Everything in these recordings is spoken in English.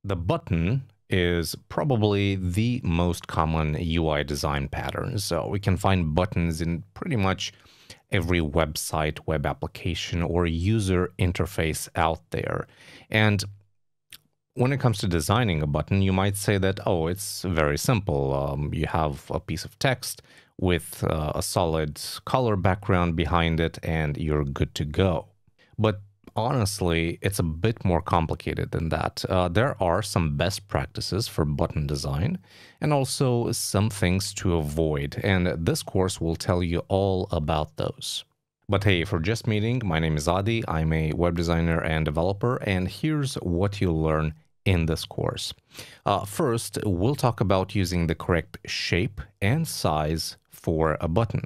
The button is probably the most common UI design pattern. So we can find buttons in pretty much every website, web application, or user interface out there. And when it comes to designing a button, you might say that, oh, it's very simple. You have a piece of text with a solid color background behind it, and you're good to go. But honestly, it's a bit more complicated than that. There are some best practices for button design and also some things to avoid, and this course will tell you all about those. But hey, if we're just meeting, my name is Adi, I'm a web designer and developer, and here's what you'll learn in this course. First, we'll talk about using the correct shape and size for a button.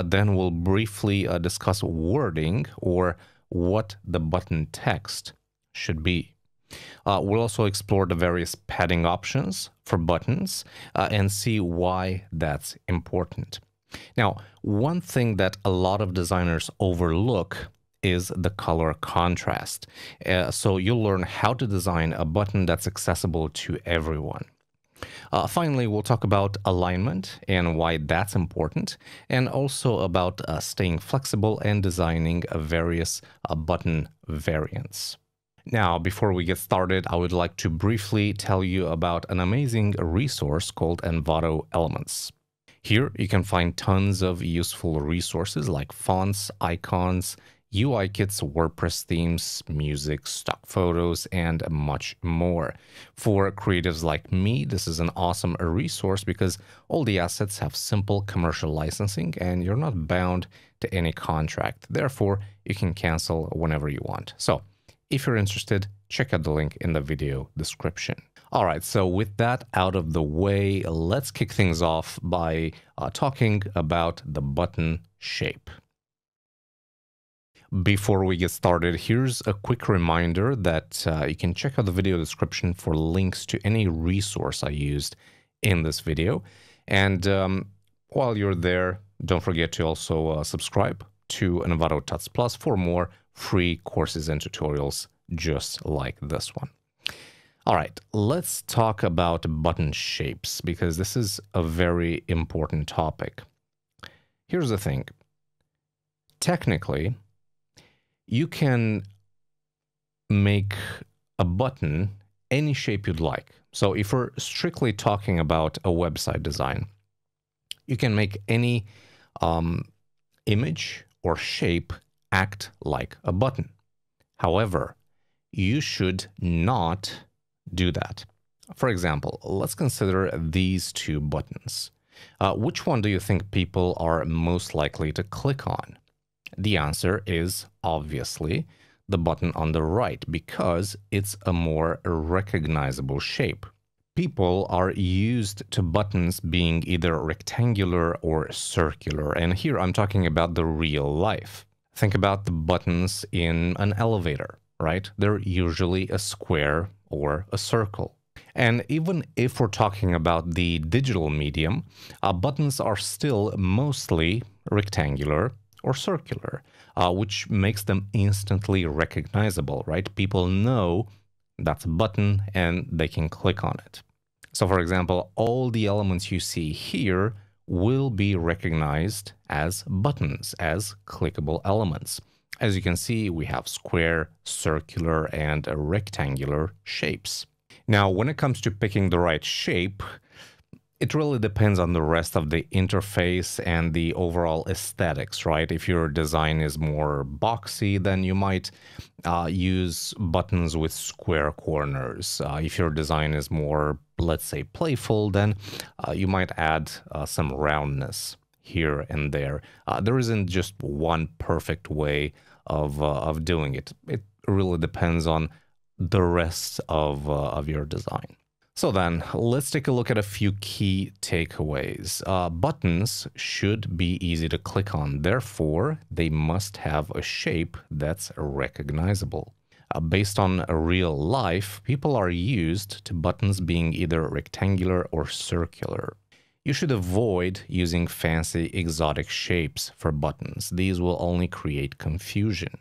Then we'll briefly discuss wording or what the button text should be. We'll also explore the various padding options for buttons and see why that's important. Now, one thing that a lot of designers overlook is the color contrast. So you'll learn how to design a button that's accessible to everyone. Finally, we'll talk about alignment and why that's important, and also about staying flexible and designing various button variants. Now, before we get started, I would like to briefly tell you about an amazing resource called Envato Elements. Here, you can find tons of useful resources like fonts, icons, UI kits, WordPress themes, music, stock photos, and much more. For creatives like me, this is an awesome resource because all the assets have simple commercial licensing and you're not bound to any contract. Therefore, you can cancel whenever you want. So, if you're interested, check out the link in the video description. All right, so with that out of the way, let's kick things off by talking about the button shape. Before we get started, here's a quick reminder that you can check out the video description for links to any resource I used in this video. And while you're there, don't forget to also subscribe to Envato Tuts Plus for more free courses and tutorials just like this one. All right, let's talk about button shapes because this is a very important topic. Here's the thing. Technically, you can make a button any shape you'd like. So if we're strictly talking about a website design, you can make any image or shape act like a button. However, you should not do that. For example, let's consider these two buttons. Which one do you think people are most likely to click on? The answer is obviously the button on the right because it's a more recognizable shape. People are used to buttons being either rectangular or circular, and here I'm talking about the real life. Think about the buttons in an elevator, right? They're usually a square or a circle. And even if we're talking about the digital medium, buttons are still mostly rectangular or circular, which makes them instantly recognizable, right? People know that's a button and they can click on it. So for example, all the elements you see here will be recognized as buttons, as clickable elements. As you can see, we have square, circular, and rectangular shapes. Now, when it comes to picking the right shape, it really depends on the rest of the interface and the overall aesthetics, right? If your design is more boxy, then you might use buttons with square corners. If your design is more, let's say, playful, then you might add some roundness here and there. There isn't just one perfect way of doing it. It really depends on the rest of your design. So then, let's take a look at a few key takeaways. Buttons should be easy to click on. Therefore, they must have a shape that's recognizable. Based on real life, people are used to buttons being either rectangular or circular. You should avoid using fancy exotic shapes for buttons. These will only create confusion.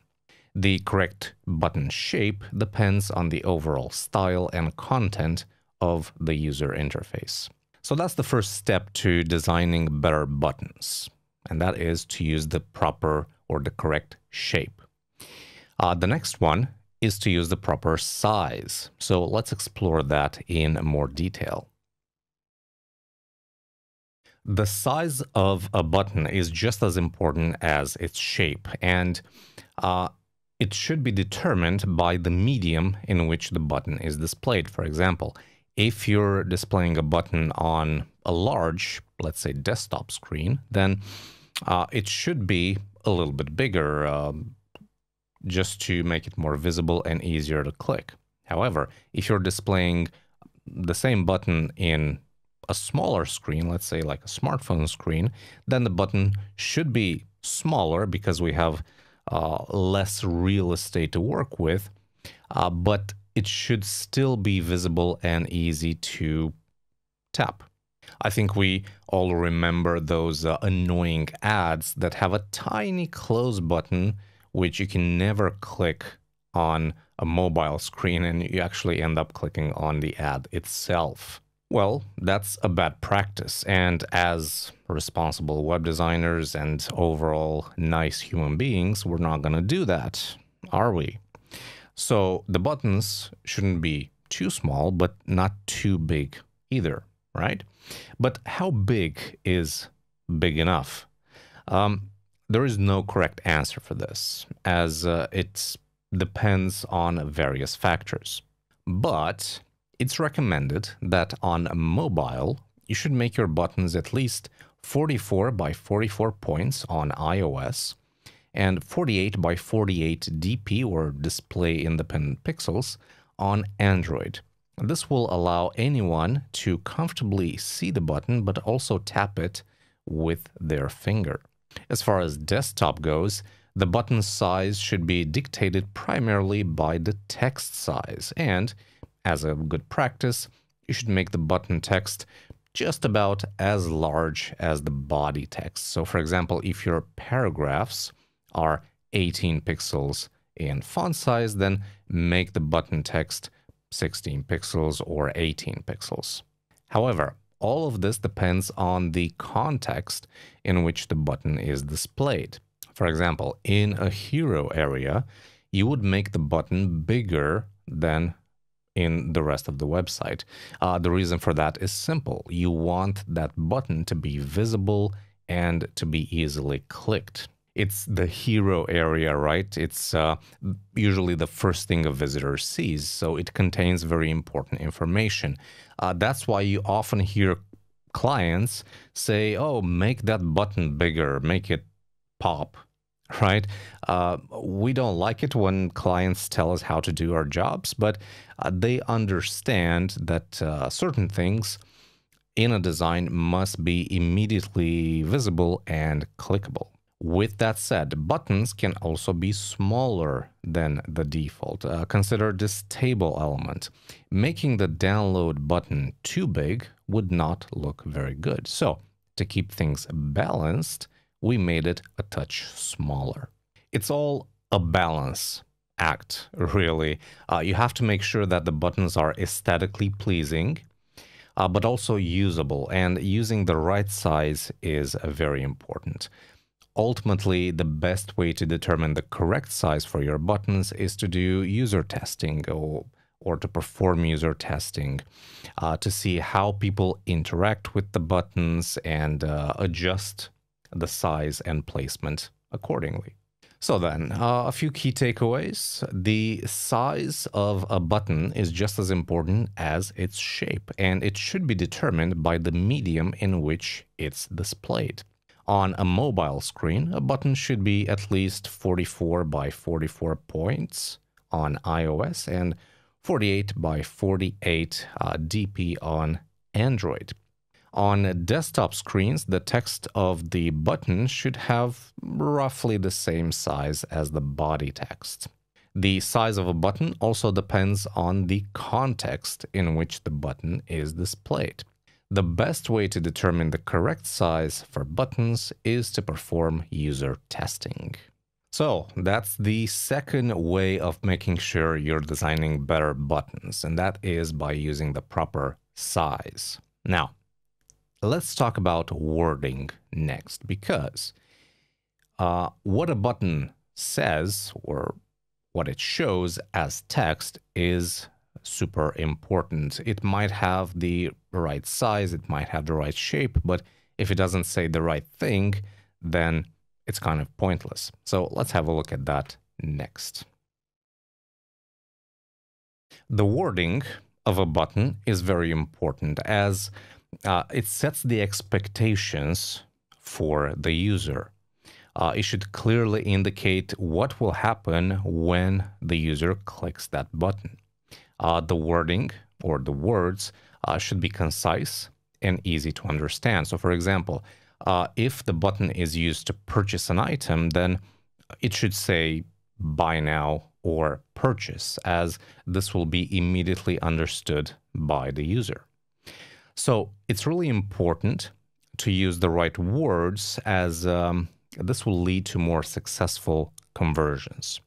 The correct button shape depends on the overall style and content of the user interface. So that's the first step to designing better buttons, and that is to use the proper or the correct shape. The next one is to use the proper size. So let's explore that in more detail. The size of a button is just as important as its shape, and it should be determined by the medium in which the button is displayed. For example, if you're displaying a button on a large, let's say, desktop screen, then it should be a little bit bigger just to make it more visible and easier to click. However, if you're displaying the same button in a smaller screen, let's say like a smartphone screen, then the button should be smaller because we have less real estate to work with, but it should still be visible and easy to tap. I think we all remember those annoying ads that have a tiny close button which you can never click on a mobile screen, and you actually end up clicking on the ad itself. Well, that's a bad practice, and as responsible web designers and overall nice human beings, we're not going to do that, are we? So the buttons shouldn't be too small, but not too big either, right? But how big is big enough? There is no correct answer for this, as it depends on various factors. But it's recommended that on mobile, you should make your buttons at least 44 by 44 points on iOS and 48 by 48 DP, or display independent pixels, on Android. This will allow anyone to comfortably see the button, but also tap it with their finger. As far as desktop goes, the button size should be dictated primarily by the text size, and as a good practice, you should make the button text just about as large as the body text. So for example, if your paragraphs are 18 pixels in font size, then make the button text 16 pixels or 18 pixels. However, all of this depends on the context in which the button is displayed. For example, in a hero area, you would make the button bigger than in the rest of the website. The reason for that is simple. You want that button to be visible and to be easily clicked. It's the hero area, right? It's usually the first thing a visitor sees, so it contains very important information. That's why you often hear clients say, oh, make that button bigger, make it pop, right? We don't like it when clients tell us how to do our jobs, but they understand that certain things in a design must be immediately visible and clickable. With that said, buttons can also be smaller than the default. Consider this table element. Making the download button too big would not look very good. So, to keep things balanced, we made it a touch smaller. It's all a balance act, really. You have to make sure that the buttons are aesthetically pleasing, but also usable, and using the right size is very important. Ultimately, the best way to determine the correct size for your buttons is to do user testing or to perform user testing to see how people interact with the buttons and adjust the size and placement accordingly. So then, a few key takeaways. The size of a button is just as important as its shape, and it should be determined by the medium in which it's displayed. On a mobile screen, a button should be at least 44 by 44 points on iOS and 48 by 48 DP on Android. On desktop screens, the text of the button should have roughly the same size as the body text. The size of a button also depends on the context in which the button is displayed. The best way to determine the correct size for buttons is to perform user testing. So that's the second way of making sure you're designing better buttons, and that is by using the proper size. Now, let's talk about wording next, because what a button says or what it shows as text is super important. It might have the right size, it might have the right shape, but if it doesn't say the right thing, then it's kind of pointless. So let's have a look at that next. The wording of a button is very important as it sets the expectations for the user. It should clearly indicate what will happen when the user clicks that button. The wording or the words should be concise and easy to understand. So for example, if the button is used to purchase an item, then it should say buy now or purchase, as this will be immediately understood by the user. So it's really important to use the right words, as this will lead to more successful conversions.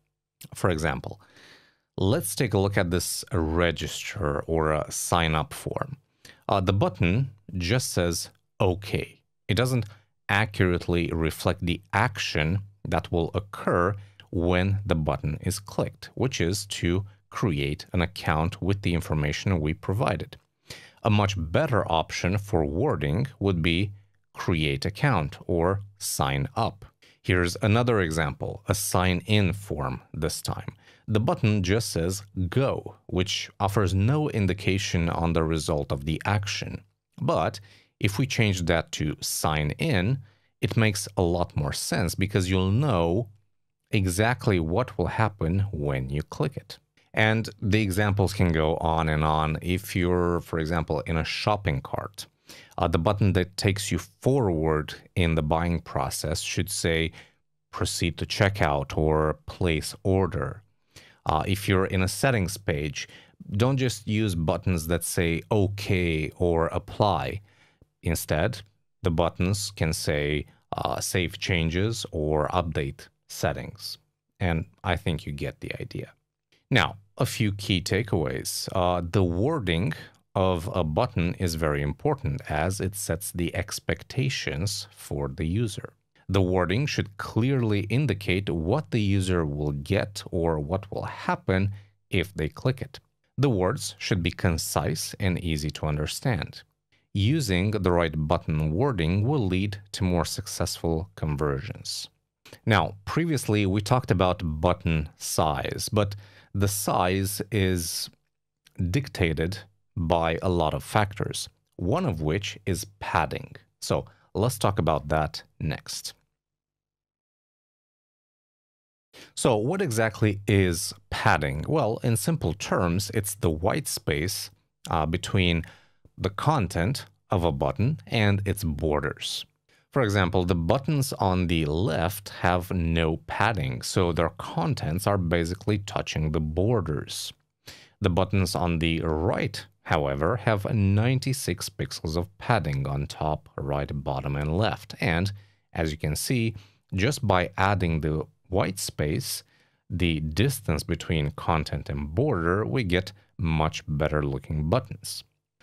For example, let's take a look at this register or a sign up form. The button just says OK. It doesn't accurately reflect the action that will occur when the button is clicked, which is to create an account with the information we provided. A much better option for wording would be create account or sign up. Here's another example, a sign in form this time. The button just says go, which offers no indication on the result of the action. But if we change that to sign in, it makes a lot more sense because you'll know exactly what will happen when you click it. And the examples can go on and on. If you're, for example, in a shopping cart, the button that takes you forward in the buying process should say proceed to checkout or place order. If you're in a settings page, don't just use buttons that say OK or apply. Instead, the buttons can say save changes or update settings. And I think you get the idea. Now, a few key takeaways. The wording of a button is very important as it sets the expectations for the user. The wording should clearly indicate what the user will get or what will happen if they click it. The words should be concise and easy to understand. Using the right button wording will lead to more successful conversions. Now, previously we talked about button size, but the size is dictated by a lot of factors, one of which is padding. So let's talk about that next. So what exactly is padding? Well, in simple terms, it's the white space between the content of a button and its borders. For example, the buttons on the left have no padding, so their contents are basically touching the borders. The buttons on the right, however, have 96 pixels of padding on top, right, bottom, and left. And as you can see, just by adding the white space, the distance between content and border, we get much better looking buttons.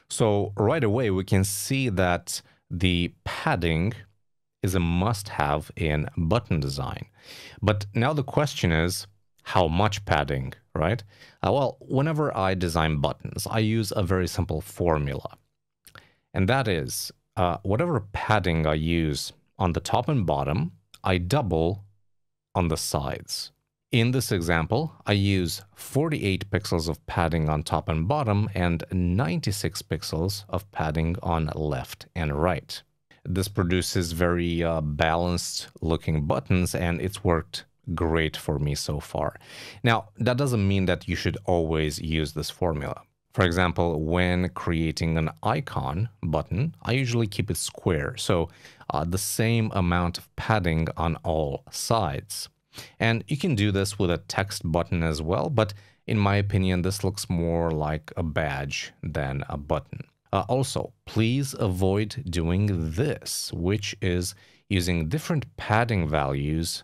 So right away, we can see that the padding is a must-have in button design. But now the question is, how much padding, right? Well, whenever I design buttons, I use a very simple formula. And that is, whatever padding I use on the top and bottom, I double on the sides. In this example, I use 48 pixels of padding on top and bottom and 96 pixels of padding on left and right. This produces very balanced looking buttons, and it's worked great for me so far. Now, that doesn't mean that you should always use this formula. For example, when creating an icon button, I usually keep it square, so the same amount of padding on all sides. And you can do this with a text button as well, but in my opinion, this looks more like a badge than a button. Also, please avoid doing this, which is using different padding values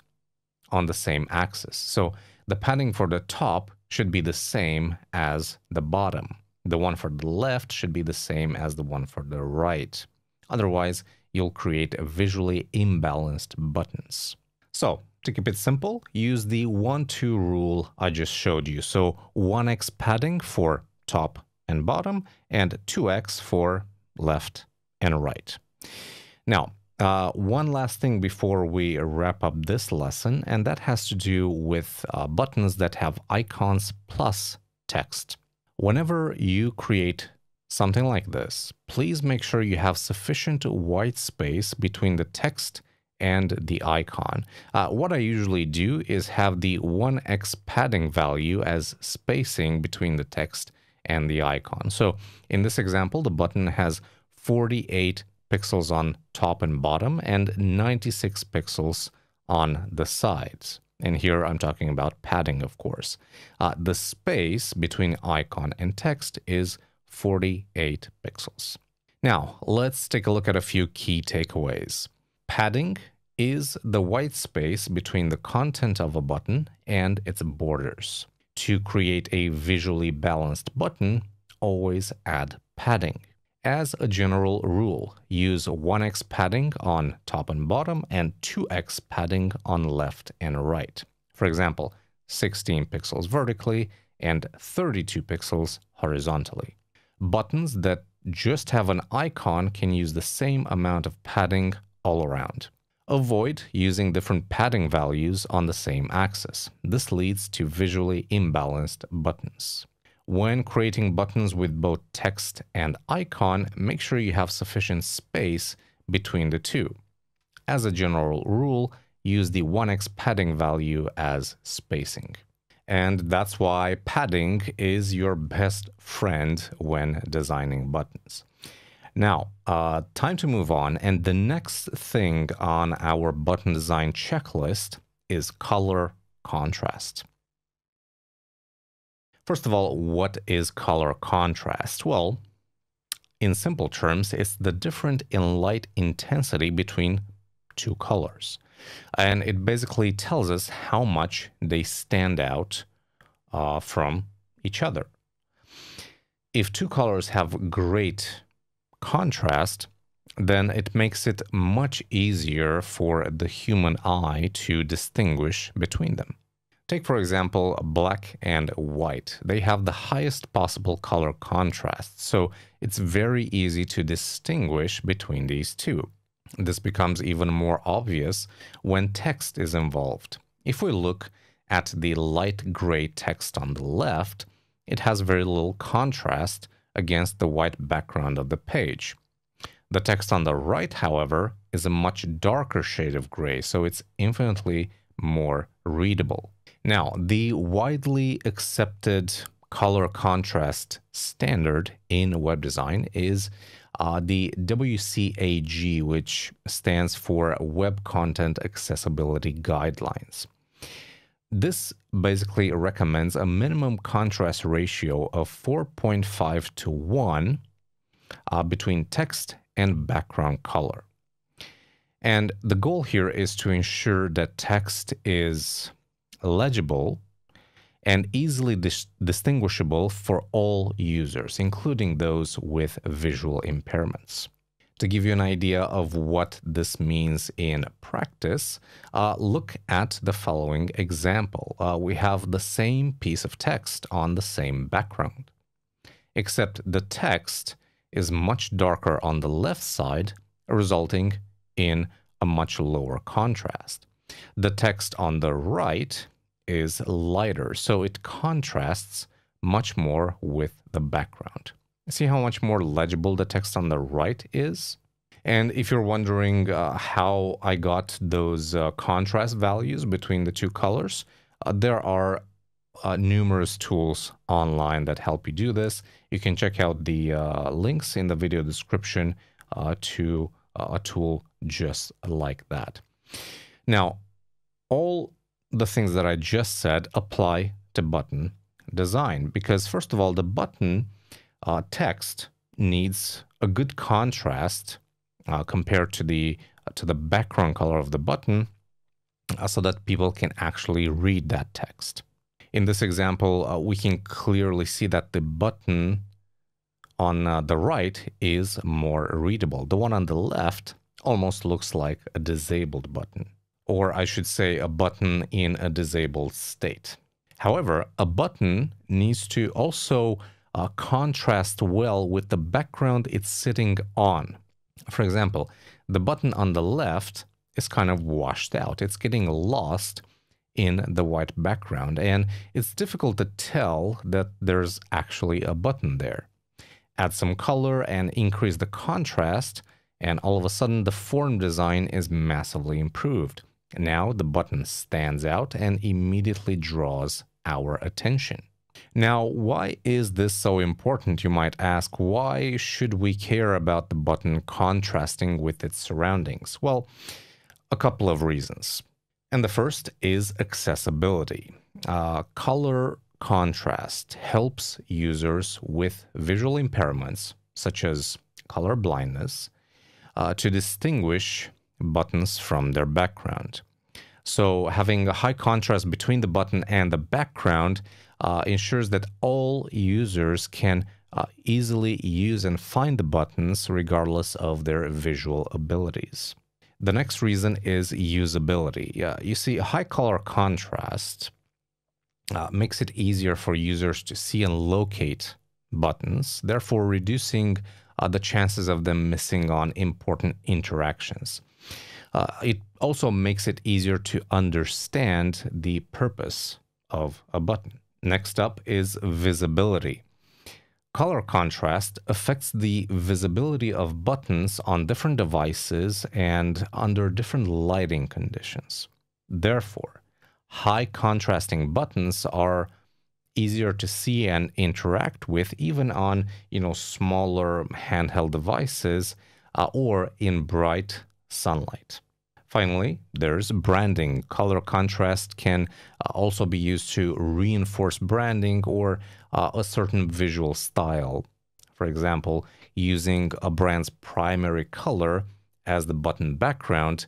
on the same axis. So the padding for the top should be the same as the bottom. The one for the left should be the same as the one for the right. Otherwise, you'll create visually imbalanced buttons. So to keep it simple, use the 1-2 rule I just showed you. So 1x padding for top and bottom, and 2x for left and right. Now, one last thing before we wrap up this lesson, and that has to do with buttons that have icons plus text. Whenever you create something like this, please make sure you have sufficient white space between the text and the icon. What I usually do is have the 1x padding value as spacing between the text and the icon. So in this example, the button has 48 pixels on top and bottom and 96 pixels on the sides. And here I'm talking about padding, of course. The space between icon and text is 48 pixels. Now, let's take a look at a few key takeaways. Padding is the white space between the content of a button and its borders. To create a visually balanced button, always add padding. As a general rule, use 1x padding on top and bottom and 2x padding on left and right. For example, 16 pixels vertically and 32 pixels horizontally. Buttons that just have an icon can use the same amount of padding all around. Avoid using different padding values on the same axis. This leads to visually imbalanced buttons. When creating buttons with both text and icon, make sure you have sufficient space between the two. As a general rule, use the 1x padding value as spacing. And that's why padding is your best friend when designing buttons. Now, time to move on, and the next thing on our button design checklist is color contrast. First of all, what is color contrast? Well, in simple terms, it's the difference in light intensity between two colors. And it basically tells us how much they stand out from each other. If two colors have great contrast, then it makes it much easier for the human eye to distinguish between them. Take, for example, black and white. They have the highest possible color contrast, so it's very easy to distinguish between these two. This becomes even more obvious when text is involved. If we look at the light gray text on the left, it has very little contrast against the white background of the page. The text on the right, however, is a much darker shade of gray, so it's infinitely more readable. Now, the widely accepted color contrast standard in web design is the WCAG, which stands for Web Content Accessibility Guidelines. This basically recommends a minimum contrast ratio of 4.5 to 1 between text and background color. And the goal here is to ensure that text is legible and easily distinguishable for all users, including those with visual impairments. To give you an idea of what this means in practice, look at the following example. We have the same piece of text on the same background, except the text is much darker on the left side, resulting in a much lower contrast. The text on the right is lighter, so it contrasts much more with the background. See how much more legible the text on the right is? And if you're wondering how I got those contrast values between the two colors, there are numerous tools online that help you do this. You can check out the links in the video description to a tool just like that. Now, all the things that I just said apply to button design because, first of all, the button text needs a good contrast compared to the background color of the button, so that people can actually read that text. In this example, we can clearly see that the button on the right is more readable. The one on the left almost looks like a disabled button, or I should say a button in a disabled state. However, a button needs to also contrast well with the background it's sitting on. For example, the button on the left is kind of washed out. It's getting lost in the white background, and it's difficult to tell that there's actually a button there. Add some color and increase the contrast, and all of a sudden the form design is massively improved. Now the button stands out and immediately draws our attention. Now, why is this so important, you might ask? Why should we care about the button contrasting with its surroundings? Well, a couple of reasons. And the first is accessibility. Color contrast helps users with visual impairments, such as color blindness, to distinguish buttons from their background. So having a high contrast between the button and the background ensures that all users can easily use and find the buttons regardless of their visual abilities. The next reason is usability. You see, high color contrast makes it easier for users to see and locate buttons, therefore reducing the chances of them missing on important interactions. It also makes it easier to understand the purpose of a button. Next up is visibility. Color contrast affects the visibility of buttons on different devices and under different lighting conditions. Therefore, high contrasting buttons are easier to see and interact with even on, smaller handheld devices or in bright sunlight. Finally, there's branding. Color contrast can also be used to reinforce branding or a certain visual style. For example, using a brand's primary color as the button background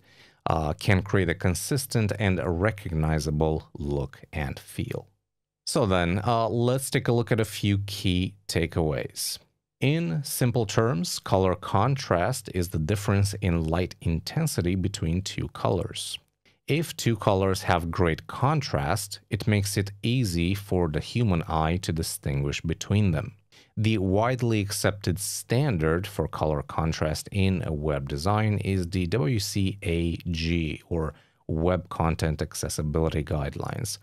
can create a consistent and recognizable look and feel. So then, let's take a look at a few key takeaways. In simple terms, color contrast is the difference in light intensity between two colors. If two colors have great contrast, it makes it easy for the human eye to distinguish between them. The widely accepted standard for color contrast in a web design is the WCAG, or Web Content Accessibility Guidelines,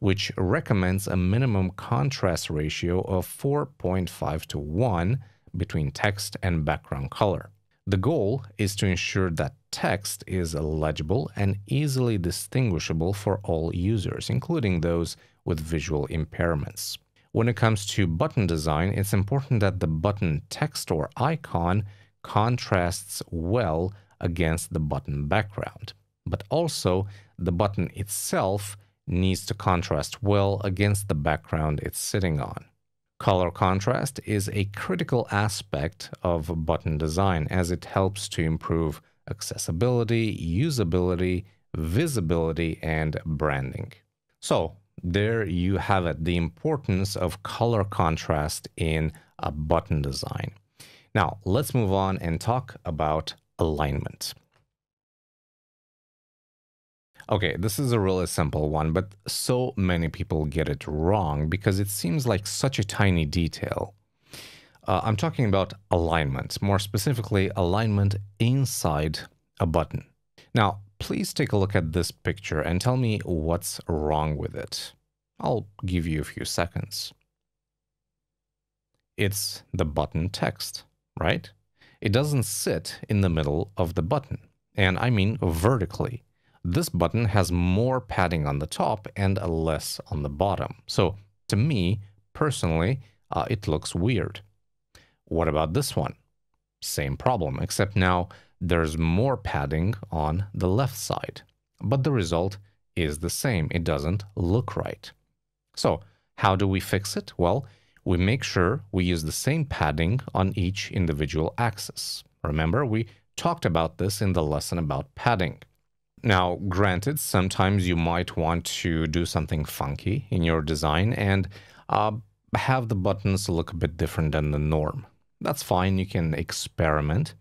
which recommends a minimum contrast ratio of 4.5 to 1 between text and background color. The goal is to ensure that text is legible and easily distinguishable for all users, including those with visual impairments. When it comes to button design, it's important that the button text or icon contrasts well against the button background, but also the button itself needs to contrast well against the background it's sitting on. Color contrast is a critical aspect of button design as it helps to improve accessibility, usability, visibility, and branding. So there you have it, the importance of color contrast in a button design. Now let's move on and talk about alignment. Okay, this is a really simple one, but so many people get it wrong because it seems like such a tiny detail. I'm talking about alignment, more specifically alignment inside a button. Now, please take a look at this picture and tell me what's wrong with it. I'll give you a few seconds. It's the button text, right? It doesn't sit in the middle of the button, and I mean vertically. This button has more padding on the top and less on the bottom. So to me, personally, it looks weird. What about this one? Same problem, except now there's more padding on the left side. But the result is the same. It doesn't look right. So how do we fix it? Well, we make sure we use the same padding on each individual axis. Remember, we talked about this in the lesson about padding. Now, granted, sometimes you might want to do something funky in your design and have the buttons look a bit different than the norm. That's fine, you can experiment,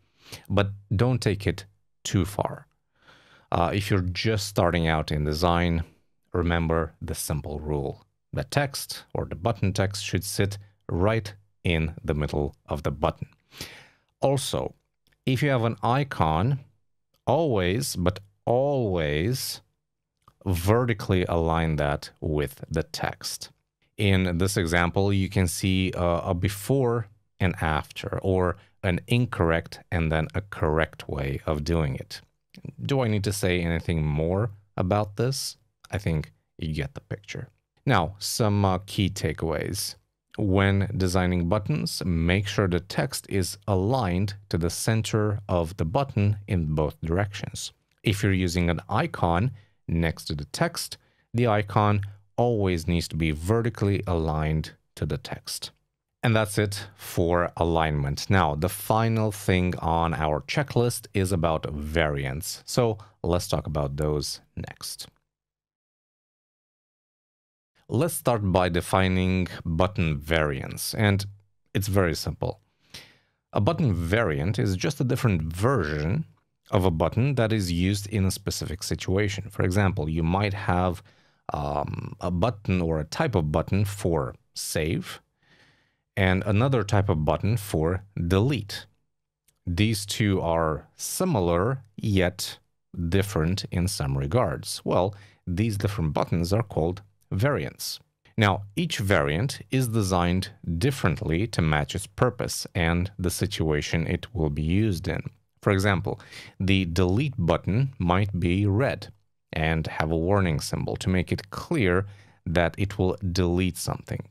but don't take it too far. If you're just starting out in design, remember the simple rule. The text or the button text should sit right in the middle of the button. Also, if you have an icon, always, but always vertically align that with the text. In this example, you can see a before and after, or an incorrect and then a correct way of doing it. Do I need to say anything more about this? I think you get the picture. Now, some key takeaways. When designing buttons, make sure the text is aligned to the center of the button in both directions. If you're using an icon next to the text, the icon always needs to be vertically aligned to the text. And that's it for alignment. Now, the final thing on our checklist is about variants. So let's talk about those next. Let's start by defining button variants, and it's very simple. A button variant is just a different version of a button that is used in a specific situation. For example, you might have a button or a type of button for save and another type of button for delete. These two are similar yet different in some regards. Well, these different buttons are called variants. Now, each variant is designed differently to match its purpose and the situation it will be used in. For example, the delete button might be red and have a warning symbol to make it clear that it will delete something.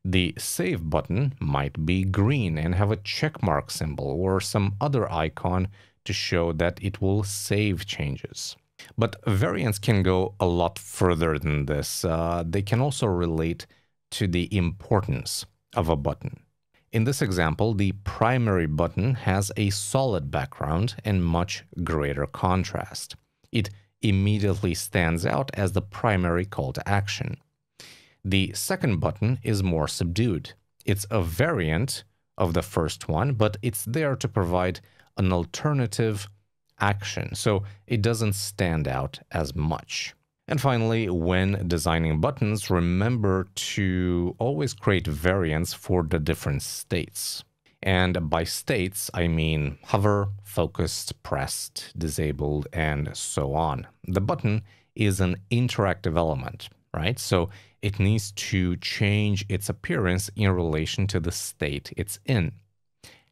The save button might be green and have a checkmark symbol or some other icon to show that it will save changes. But variants can go a lot further than this. They can also relate to the importance of a button. In this example, the primary button has a solid background and much greater contrast. It immediately stands out as the primary call to action. The second button is more subdued. It's a variant of the first one, but it's there to provide an alternative action, so it doesn't stand out as much. And finally, when designing buttons, remember to always create variants for the different states. And by states, I mean hover, focused, pressed, disabled, and so on. The button is an interactive element, right? So it needs to change its appearance in relation to the state it's in.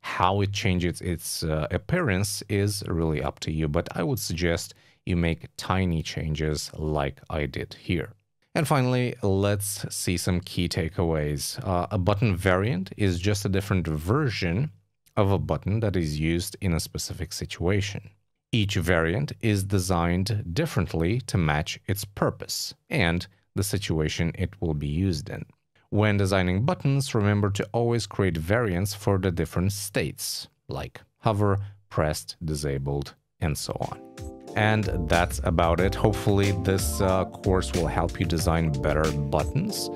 How it changes its appearance is really up to you, but I would suggest you make tiny changes like I did here. And finally, let's see some key takeaways. A button variant is just a different version of a button that is used in a specific situation. Each variant is designed differently to match its purpose and the situation it will be used in. When designing buttons, remember to always create variants for the different states, like hover, pressed, disabled, and so on. And that's about it. Hopefully this course will help you design better buttons.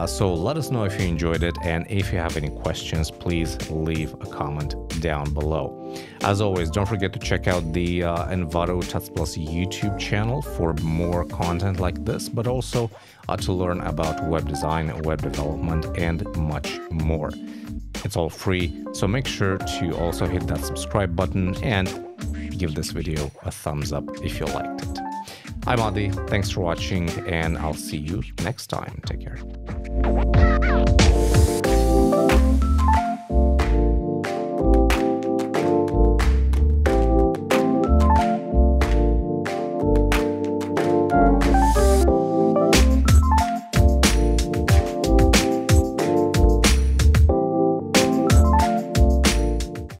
So let us know if you enjoyed it, and if you have any questions, please leave a comment down below. As always, don't forget to check out the Envato Tuts Plus YouTube channel for more content like this, but also to learn about web design, web development, and much more. It's all free, so make sure to also hit that subscribe button and give this video a thumbs up if you liked it. I'm Adi, thanks for watching, and I'll see you next time. Take care.